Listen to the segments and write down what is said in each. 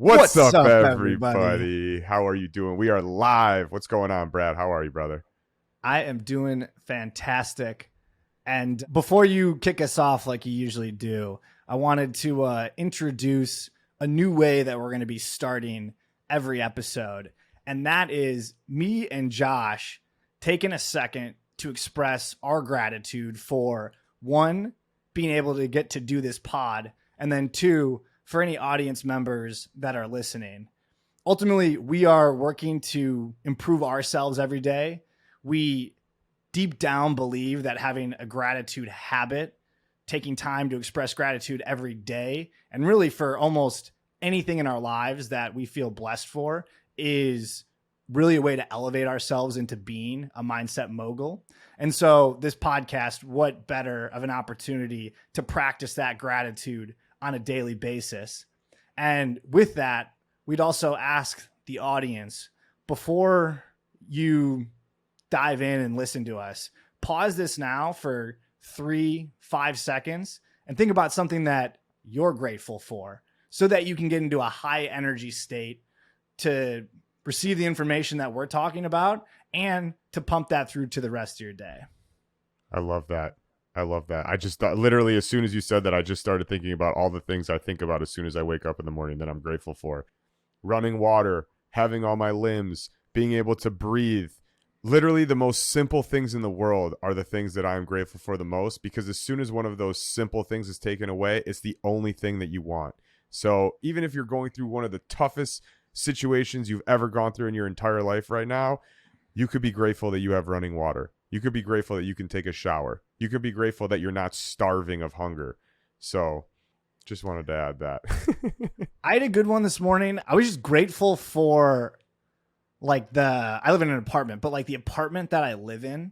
What's What's up, up, everybody? everybody? How are you doing? We are live. What's going on, Brad? How are you, brother? I am doing fantastic. And before you kick us off like you usually do, I wanted to introduce a new way that we're going to be starting every episode. And that is me and Josh taking a second to express our gratitude for one, being able to get to do this pod, and then two, for any audience members that are listening. Ultimately, we are working to improve ourselves every day. We deep down believe that having a gratitude habit, taking time to express gratitude every day, and really for almost anything in our lives that we feel blessed for, is really a way to elevate ourselves into being a mindset mogul. And so this podcast, what better of an opportunity to practice that gratitude on a daily basis? And with that, we'd also ask the audience, before you dive in and listen to us, pause this now for 3-5 seconds and think about something that you're grateful for so that you can get into a high energy state to receive the information that we're talking about and to pump that through to the rest of your day. I love that. I love that. I just thought, literally, as soon as you said that, I just started thinking about all the things I think about as soon as I wake up in the morning that I'm grateful for. Running water, having all my limbs, being able to breathe. Literally, the most simple things in the world are the things that I'm grateful for the most, because as soon as one of those simple things is taken away, it's the only thing that you want. So even if you're going through one of the toughest situations you've ever gone through in your entire life right now, you could be grateful that you have running water. You could be grateful that you can take a shower. You could be grateful that you're not starving of hunger. So just wanted to add that. I had a good one this morning. I was just grateful for I live in an apartment, but like the apartment that I live in,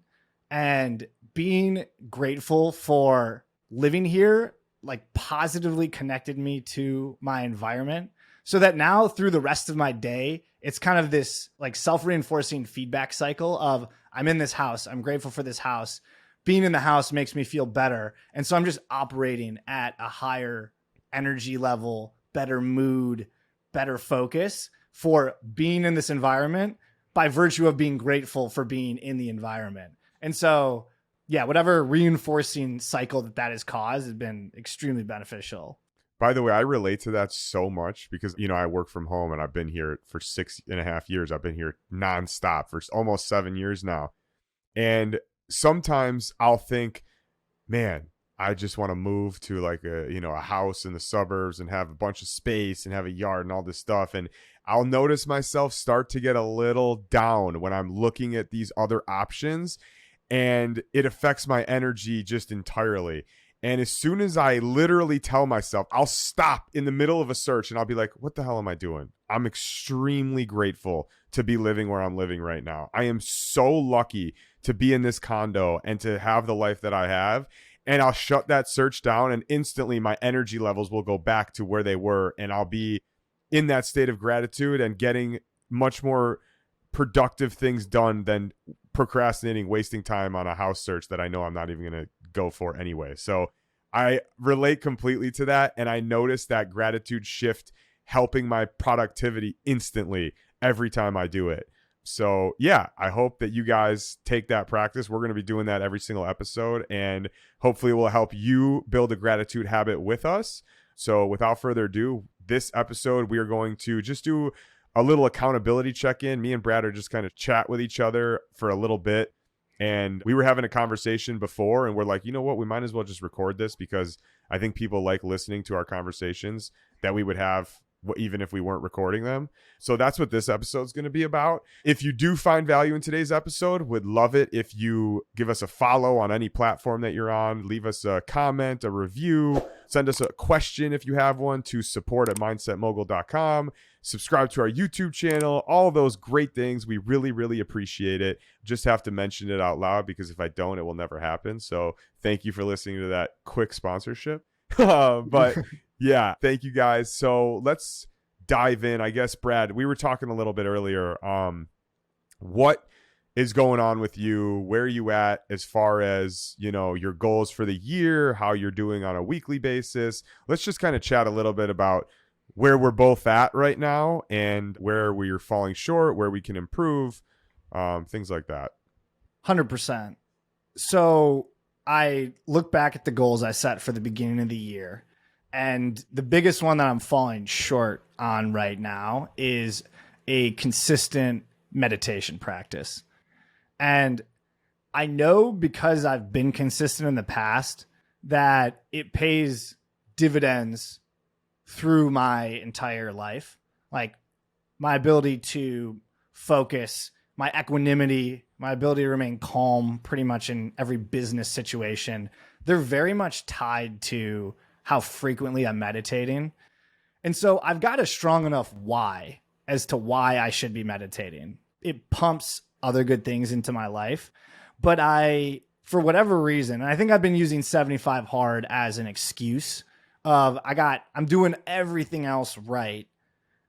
and being grateful for living here, like positively connected me to my environment, so that now through the rest of my day, it's kind of this like self-reinforcing feedback cycle of I'm in this house. I'm grateful for this house. Being in the house makes me feel better. And so I'm just operating at a higher energy level, better mood, better focus for being in this environment by virtue of being grateful for being in the environment. And so, yeah, whatever reinforcing cycle that has caused has been extremely beneficial. By the way, I relate to that so much because, I work from home and I've been here for 6.5 years. I've been here nonstop for almost 7 years now. And sometimes I'll think, man, I just want to move to like a house in the suburbs and have a bunch of space and have a yard and all this stuff. And I'll notice myself start to get a little down when I'm looking at these other options, and it affects my energy just entirely. And as soon as I literally tell myself, I'll stop in the middle of a search and I'll be like, what the hell am I doing? I'm extremely grateful to be living where I'm living right now. I am so lucky to be in this condo and to have the life that I have. And I'll shut that search down, and instantly my energy levels will go back to where they were. And I'll be in that state of gratitude and getting much more productive things done than procrastinating, wasting time on a house search that I know I'm not even going to go for anyway. So I relate completely to that. And I notice that gratitude shift helping my productivity instantly every time I do it. So yeah, I hope that you guys take that practice. We're going to be doing that every single episode, and hopefully it will help you build a gratitude habit with us. So without further ado, this episode, we are going to just do a little accountability check-in. Me and Brad are just kind of chat with each other for a little bit. And we were having a conversation before, and we're like, you know what, we might as well just record this because I think people like listening to our conversations that we would have even if we weren't recording them. So that's what this episode is going to be about. If you do find value in today's episode, would love it if you give us a follow on any platform that you're on. Leave us a comment, a review, send us a question if you have one to support@mindsetmogul.com. Subscribe to our YouTube channel, all those great things. We really, really appreciate it. Just have to mention it out loud because if I don't, it will never happen. So thank you for listening to that quick sponsorship. But yeah, thank you guys. So let's dive in. I guess, Brad, we were talking a little bit earlier. What is going on with you? Where are you at as far as, your goals for the year, how you're doing on a weekly basis? Let's just kind of chat a little bit about where we're both at right now and where we're falling short, where we can improve, things like that. 100%. So I look back at the goals I set for the beginning of the year, and the biggest one that I'm falling short on right now is a consistent meditation practice. And I know because I've been consistent in the past that it pays dividends through my entire life. Like my ability to focus, my equanimity, my ability to remain calm pretty much in every business situation, they're very much tied to how frequently I'm meditating. And so I've got a strong enough why as to why I should be meditating. It pumps other good things into my life. But for whatever reason, and I think I've been using 75 hard as an excuse of I'm doing everything else right.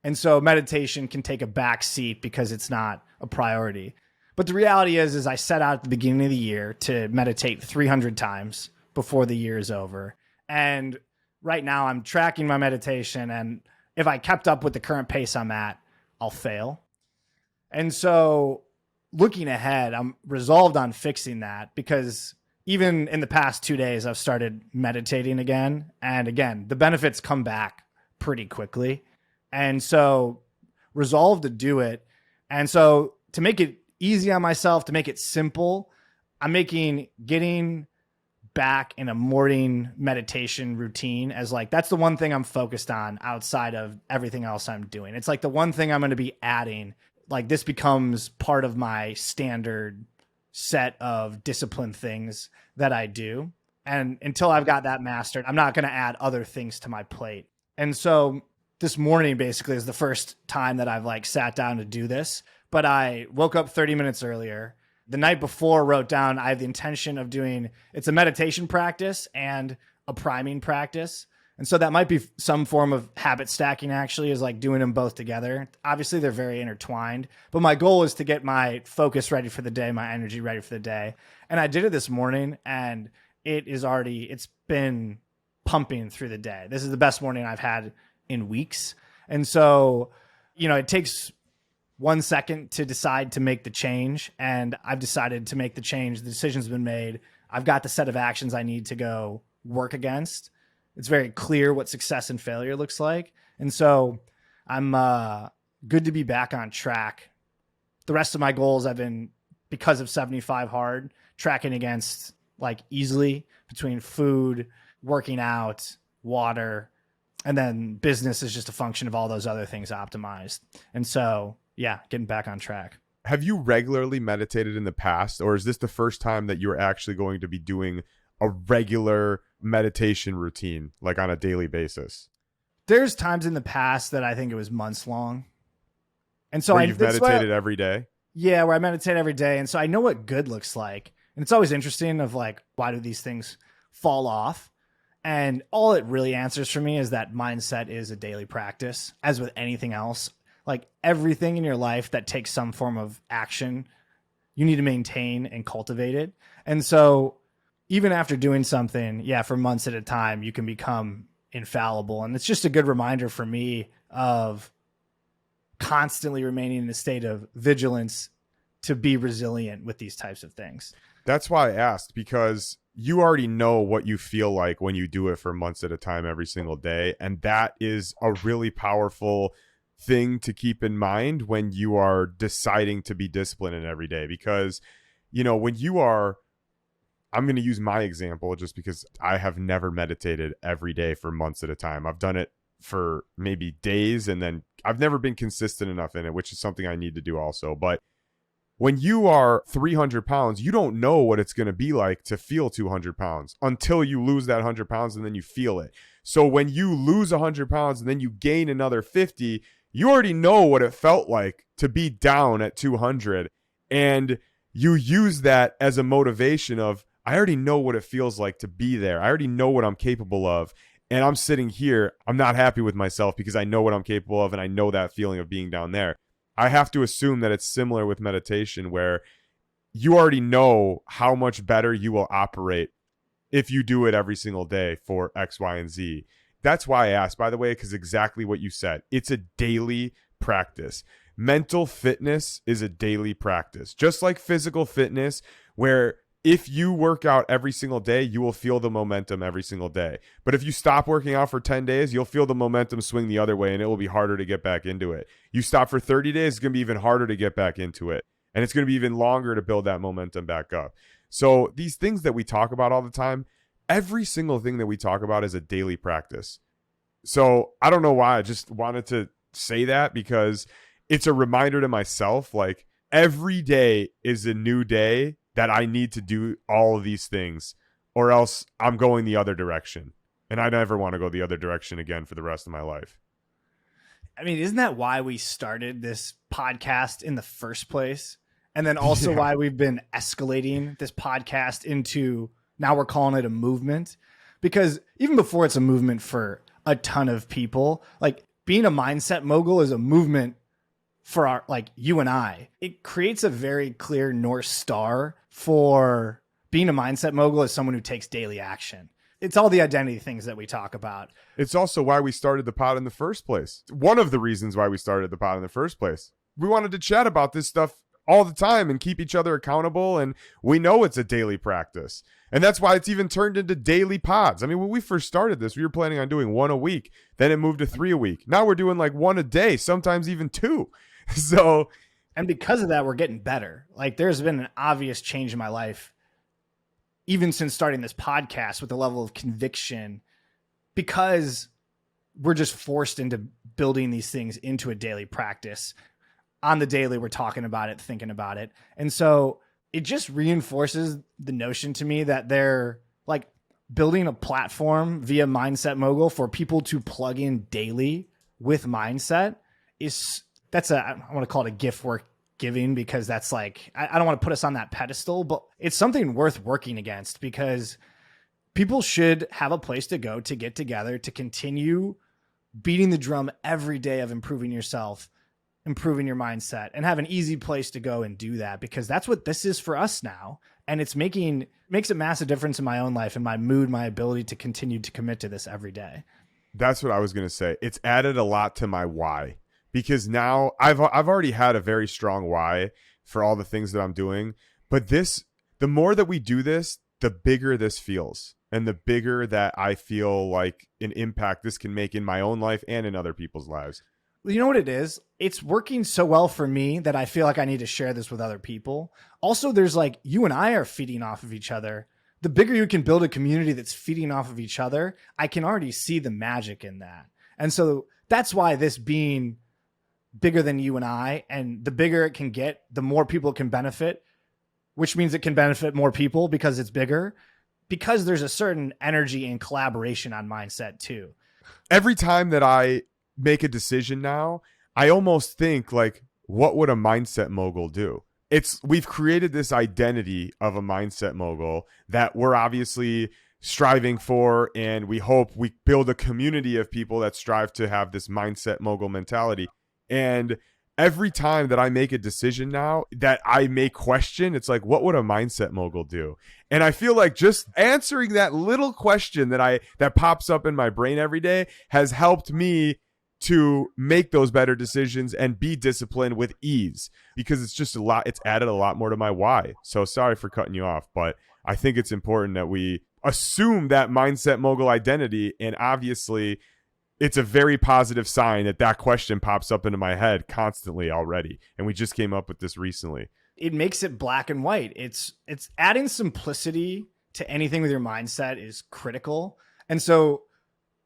And so meditation can take a back seat because it's not a priority. But the reality is I set out at the beginning of the year to meditate 300 times before the year is over. And right now I'm tracking my meditation. And if I kept up with the current pace I'm at, I'll fail. And so looking ahead, I'm resolved on fixing that because even in the past 2 days, I've started meditating again. And again, the benefits come back pretty quickly. And so resolved to do it. And so to make it easy on myself, to make it simple, I'm making getting back in a morning meditation routine as like, that's the one thing I'm focused on outside of everything else I'm doing. It's like the one thing I'm going to be adding. Like this becomes part of my standard set of discipline things that I do. And until I've got that mastered, I'm not going to add other things to my plate. And so this morning basically is the first time that I've like sat down to do this, but I woke up 30 minutes earlier. The night before wrote down, I have the intention of doing, it's a meditation practice and a priming practice. And so that might be some form of habit stacking actually, is like doing them both together. Obviously they're very intertwined, but my goal is to get my focus ready for the day, my energy ready for the day. And I did it this morning and it's been pumping through the day. This is the best morning I've had in weeks. And so, it takes 1 second to decide to make the change. And I've decided to make the change. The decision's been made. I've got the set of actions I need to go work against. It's very clear what success and failure looks like. And so I'm good to be back on track. The rest of my goals I've been, because of 75 hard, tracking against like easily between food, working out, water, and then business is just a function of all those other things optimized. And so, yeah, getting back on track. Have you regularly meditated in the past, or is this the first time that you're actually going to be doing a regular meditation routine, like on a daily basis? There's times in the past that I think it was months long. And so where you've meditated every day? Yeah, where I meditate every day. And so I know what good looks like. And it's always interesting of like, why do these things fall off? And all it really answers for me is that mindset is a daily practice, as with anything else. Like everything in your life that takes some form of action, you need to maintain and cultivate it. And so even after doing something, for months at a time, you can become infallible. And it's just a good reminder for me of constantly remaining in a state of vigilance to be resilient with these types of things. That's why I asked, because you already know what you feel like when you do it for months at a time every single day. And that is a really powerful thing to keep in mind when you are deciding to be disciplined in every day. Because, when you are, I'm going to use my example just because I have never meditated every day for months at a time. I've done it for maybe days, and then I've never been consistent enough in it, which is something I need to do also. But when you are 300 pounds, you don't know what it's going to be like to feel 200 pounds until you lose that 100 pounds and then you feel it. So when you lose 100 pounds and then you gain another 50, you already know what it felt like to be down at 200. And you use that as a motivation of, I already know what it feels like to be there. I already know what I'm capable of. And I'm sitting here, I'm not happy with myself because I know what I'm capable of and I know that feeling of being down there. I have to assume that it's similar with meditation, where you already know how much better you will operate if you do it every single day for X, Y, and Z. That's why I asked, by the way, because exactly what you said. It's a daily practice. Mental fitness is a daily practice, just like physical fitness, where if you work out every single day, you will feel the momentum every single day. But if you stop working out for 10 days, you'll feel the momentum swing the other way, and it will be harder to get back into it. You stop for 30 days, it's going to be even harder to get back into it. And it's going to be even longer to build that momentum back up. So these things that we talk about all the time, every single thing that we talk about is a daily practice. So I don't know why. I just wanted to say that because it's a reminder to myself, like every day is a new day that I need to do all of these things, or else I'm going the other direction. And I never want to go the other direction again for the rest of my life. I mean, isn't that why we started this podcast in the first place? And then also why we've been escalating this podcast into, now we're calling it a movement. Because even before it's a movement for a ton of people, like being a mindset mogul is a movement for our, like you and I. It creates a very clear North Star for being a mindset mogul as someone who takes daily action. It's all the identity things that we talk about. It's also why we started the pod in the first place. One of the reasons why we started the pod in the first place. We wanted to chat about this stuff all the time and keep each other accountable. And we know it's a daily practice. And that's why it's even turned into daily pods. I mean, when we first started this, we were planning on doing 1 a week. Then it moved to 3 a week. Now we're doing like 1 a day, sometimes even 2. So, and because of that, we're getting better. Like there's been an obvious change in my life, even since starting this podcast, with the level of conviction, because we're just forced into building these things into a daily practice. On the daily, we're talking about it, thinking about it. And so it just reinforces the notion to me that they're like building a platform via Mindset Mogul for people to plug in daily with mindset is, I want to call it a gift worth giving, because that's like, I don't want to put us on that pedestal, but it's something worth working against, because people should have a place to go to get together, to continue beating the drum every day of improving yourself, improving your mindset, and have an easy place to go and do that, because that's what this is for us now. And it's makes a massive difference in my own life and my mood, my ability to continue to commit to this every day. That's what I was going to say. It's added a lot to my why, because now I've already had a very strong why for all the things that I'm doing. But the more that we do this, the bigger this feels, and the bigger that I feel like an impact this can make in my own life and in other people's lives. You know what it is? It's working so well for me that I feel like I need to share this with other people. Also, there's like, you and I are feeding off of each other. The bigger you can build a community that's feeding off of each other, I can already see the magic in that. And so that's why this being bigger than you and I, and the bigger it can get, the more people can benefit, which means it can benefit more people because it's bigger, because there's a certain energy and collaboration on mindset too. Every time that I make a decision now, I almost think like, what would a mindset mogul do? We've created this identity of a mindset mogul that we're obviously striving for, and we hope we build a community of people that strive to have this mindset mogul mentality. And every time that I make a decision now that I may question, it's like, what would a mindset mogul do? And I feel like just answering that little question that pops up in my brain every day has helped me to make those better decisions and be disciplined with ease, because it's just it's added a lot more to my why. So sorry for cutting you off, but I think it's important that we assume that mindset mogul identity. And obviously it's a very positive sign that question pops up into my head constantly already. And we just came up with this recently. It makes it black and white. It's adding simplicity to anything with your mindset is critical. And so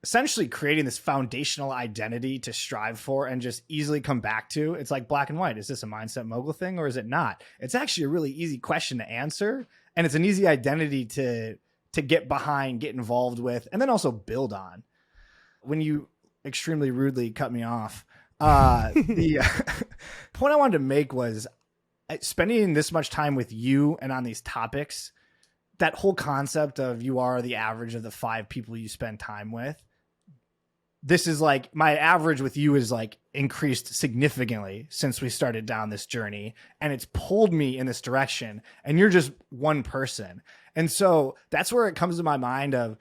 essentially creating this foundational identity to strive for and just easily come back to, it's like black and white. Is this a mindset mogul thing or is it not? It's actually a really easy question to answer. And it's an easy identity to get behind, get involved with, and then also build on. When you extremely rudely cut me off, the point I wanted to make was spending this much time with you and on these topics, that whole concept of you are the average of the 5 people you spend time with. This is like, my average with you is like increased significantly since we started down this journey, and it's pulled me in this direction, and you're just one person. And so that's where it comes to my mind of,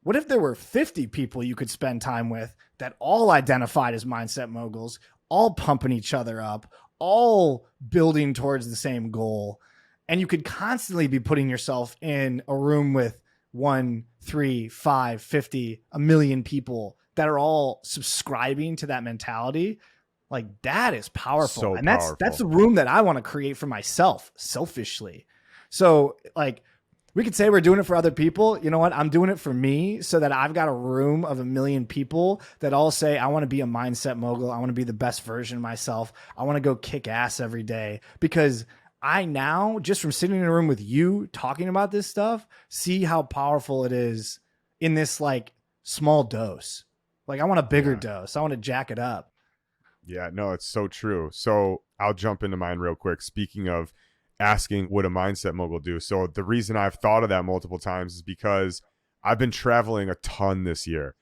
What if there were 50 people you could spend time with that all identified as mindset moguls, all pumping each other up, all building towards the same goal? And you could constantly be putting yourself in a room with 1, 3, 5, 50, a million people that are all subscribing to that mentality. Like, that is powerful. So and powerful. that's the room that I want to create for myself selfishly. So like, we could say we're doing it for other people. You know what? I'm doing it for me so that I've got a room of a million people that all say, I want to be a mindset mogul. I want to be the best version of myself. I want to go kick ass every day, because I now, just from sitting in a room with you talking about this stuff, see how powerful it is in this like small dose. Like, I want a bigger dose. I want to jack it up. Yeah, no, it's so true. So I'll jump into mine real quick. Speaking of asking what a mindset mogul do. So the reason I've thought of that multiple times is because I've been traveling a ton this year.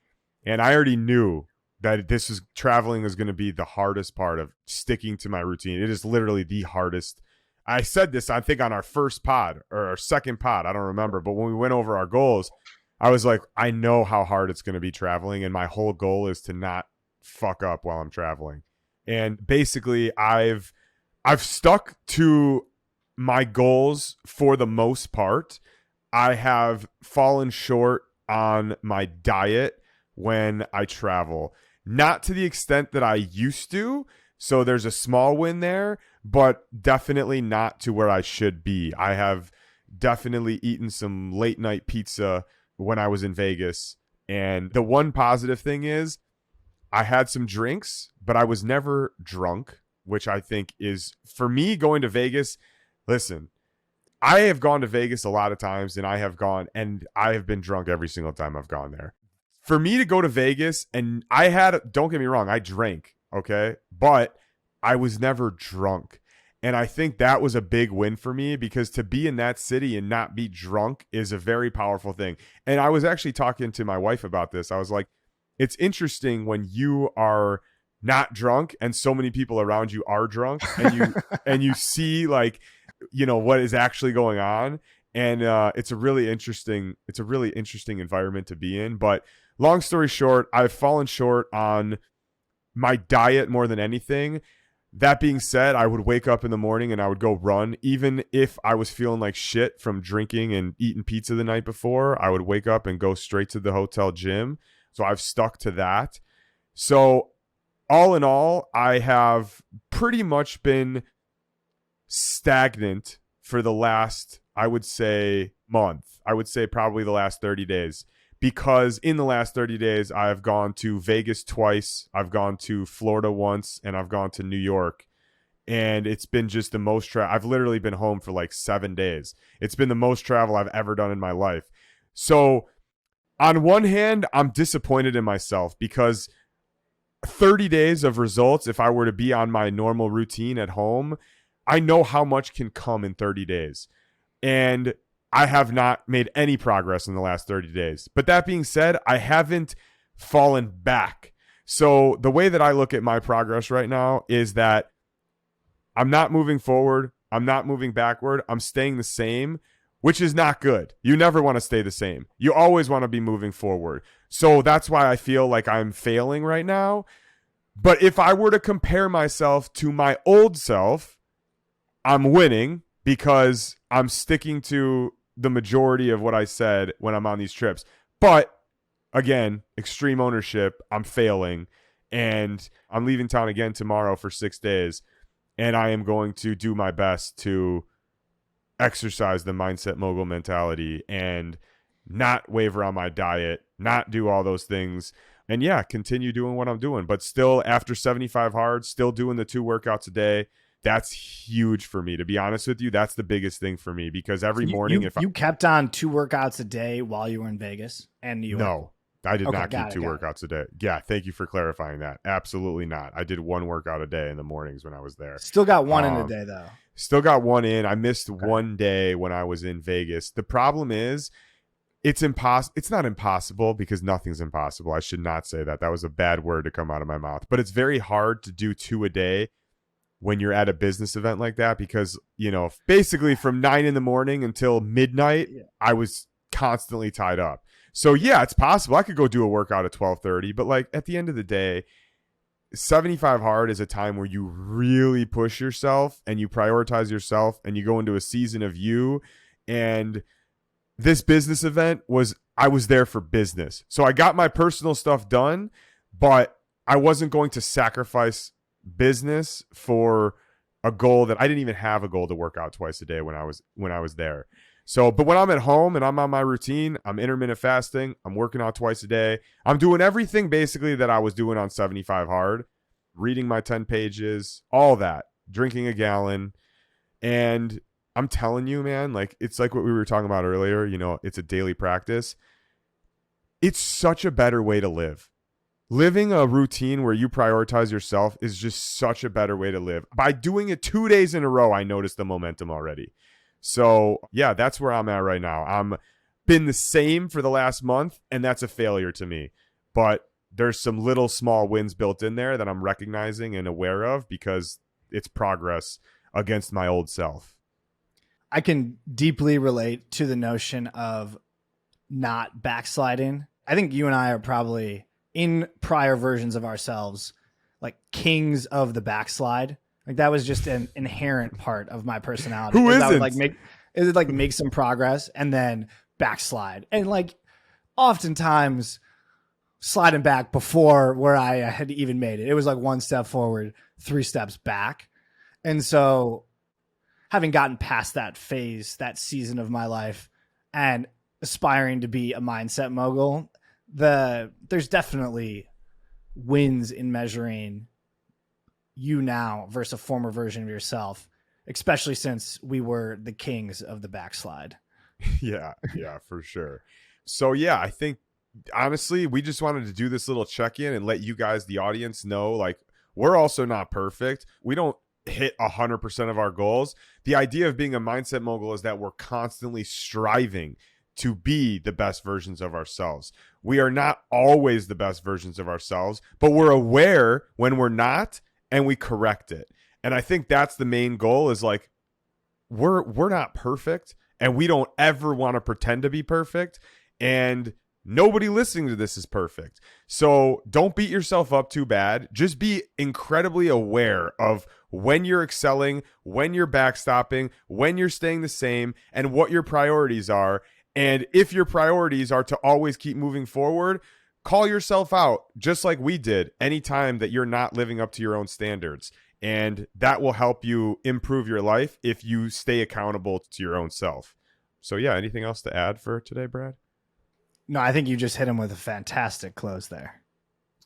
And I already knew that traveling is going to be the hardest part of sticking to my routine. It is literally the hardest. I said this, I think, on our first pod or our second pod. I don't remember. But when we went over our goals, I was like, I know how hard it's going to be traveling. And my whole goal is to not fuck up while I'm traveling. And basically, I've stuck to my goals for the most part. I have fallen short on my diet when I travel. Not to the extent that I used to. So there's a small win there, but definitely not to where I should be. I have definitely eaten some late night pizza when I was in Vegas. And the one positive thing is I had some drinks, but I was never drunk, which I think is, for me, going to Vegas. Listen, I have gone to Vegas a lot of times, and I have been drunk every single time I've gone there. For me to go to Vegas, and don't get me wrong, I drank, okay? But I was never drunk. And I think that was a big win for me, because to be in that city and not be drunk is a very powerful thing. And I was actually talking to my wife about this. I was like, it's interesting when you are not drunk and so many people around you are drunk, and you and you see, like, you know, what is actually going on. And it's a really interesting environment to be in. But long story short, I've fallen short on my diet more than anything. That being said, I would wake up in the morning and I would go run. Even if I was feeling like shit from drinking and eating pizza the night before, I would wake up and go straight to the hotel gym. So I've stuck to that. So all in all, I have pretty much been stagnant for the last, I would say, month. I would say probably the last 30 days. Because in the last 30 days, I've gone to Vegas twice, I've gone to Florida once, and I've gone to New York. And it's been just the most I've literally been home for like 7 days. It's been the most travel I've ever done in my life. So on one hand, I'm disappointed in myself, because 30 days of results, if I were to be on my normal routine at home, I know how much can come in 30 days. And I have not made any progress in the last 30 days. But that being said, I haven't fallen back. So the way that I look at my progress right now is that I'm not moving forward. I'm not moving backward. I'm staying the same, which is not good. You never want to stay the same. You always want to be moving forward. So that's why I feel like I'm failing right now. But if I were to compare myself to my old self, I'm winning, because I'm sticking to the majority of what I said when I'm on these trips. But again, extreme ownership, I'm failing, and I'm leaving town again tomorrow for 6 days. And I am going to do my best to exercise the mindset mogul mentality and not waver on my diet, not do all those things. And yeah, continue doing what I'm doing, but still, after 75 hard, still doing the 2 workouts a day. That's huge for me, to be honest with you. That's the biggest thing for me, because every morning, you kept on 2 workouts a day while you were in Vegas and New York. No, I did not keep 2 workouts a day. Yeah, thank you for clarifying that. Absolutely not. I did 1 workout a day in the mornings when I was there. Still got 1 in a day though. Still got 1 in. I missed 1 day when I was in Vegas. The problem is, it's impossible. It's not impossible, because nothing's impossible. I should not say that. That was a bad word to come out of my mouth. But it's very hard to do 2 a day when you're at a business event like that, because, you know, basically from 9 in the morning until midnight, I was constantly tied up. So yeah, it's possible I could go do a workout at 12:30, but like at the end of the day, 75 hard is a time where you really push yourself and you prioritize yourself and you go into a season of you. And this business event I was there for business. So I got my personal stuff done, but I wasn't going to sacrifice business for a goal that I didn't even have a goal to work out twice a day when I was there. So, but when I'm at home and I'm on my routine, I'm intermittent fasting, I'm working out twice a day. I'm doing everything basically that I was doing on 75 hard, reading my 10 pages, all that, drinking a gallon. And I'm telling you, man, like it's like what we were talking about earlier, you know, it's a daily practice. It's such a better way to live. Living a routine where you prioritize yourself is just such a better way to live. By doing it 2 days in a row, I noticed the momentum already. So yeah, that's where I'm at right now. I'm been the same for the last month, and that's a failure to me. But there's some little small wins built in there that I'm recognizing and aware of because it's progress against my old self. I can deeply relate to the notion of not backsliding. I think you and I are probably in prior versions of ourselves, like kings of the backslide. Like that was just an inherent part of my personality. Who isn't? I would make some progress and then backslide. And like oftentimes sliding back before where I had even made it. It was like 1 step forward, 3 steps back. And so having gotten past that phase, that season of my life and aspiring to be a mindset mogul, there's definitely wins in measuring you now versus a former version of yourself, especially since we were the kings of the backslide. Yeah, for sure. So yeah, I think honestly, we just wanted to do this little check-in and let you guys, the audience, know like we're also not perfect. We don't hit 100% of our goals. The idea of being a mindset mogul is that we're constantly striving to be the best versions of ourselves. We are not always the best versions of ourselves, but we're aware when we're not and we correct it. And I think that's the main goal is like we're not perfect and we don't ever want to pretend to be perfect, and nobody listening to this is perfect. So don't beat yourself up too bad. Just be incredibly aware of when you're excelling, when you're backstopping, when you're staying the same, and what your priorities are. And if your priorities are to always keep moving forward, call yourself out, just like we did, anytime that you're not living up to your own standards. And that will help you improve your life if you stay accountable to your own self. So yeah, anything else to add for today, Brad? No, I think you just hit him with a fantastic close there.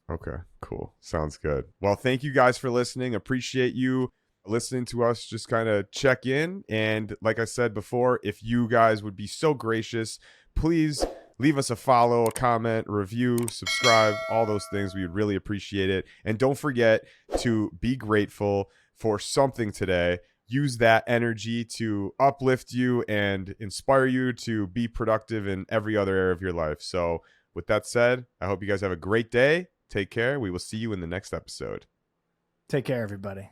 Okay, cool. Sounds good. Well, thank you guys for listening. Appreciate you listening to us just kind of check in. And like I said before, if you guys would be so gracious, please leave us a follow, a comment, a review, subscribe, all those things. We would really appreciate it. And don't forget to be grateful for something today. Use that energy to uplift you and inspire you to be productive in every other area of your life. So with that said, I hope you guys have a great day. Take care. We will see you in the next episode. Take care, everybody.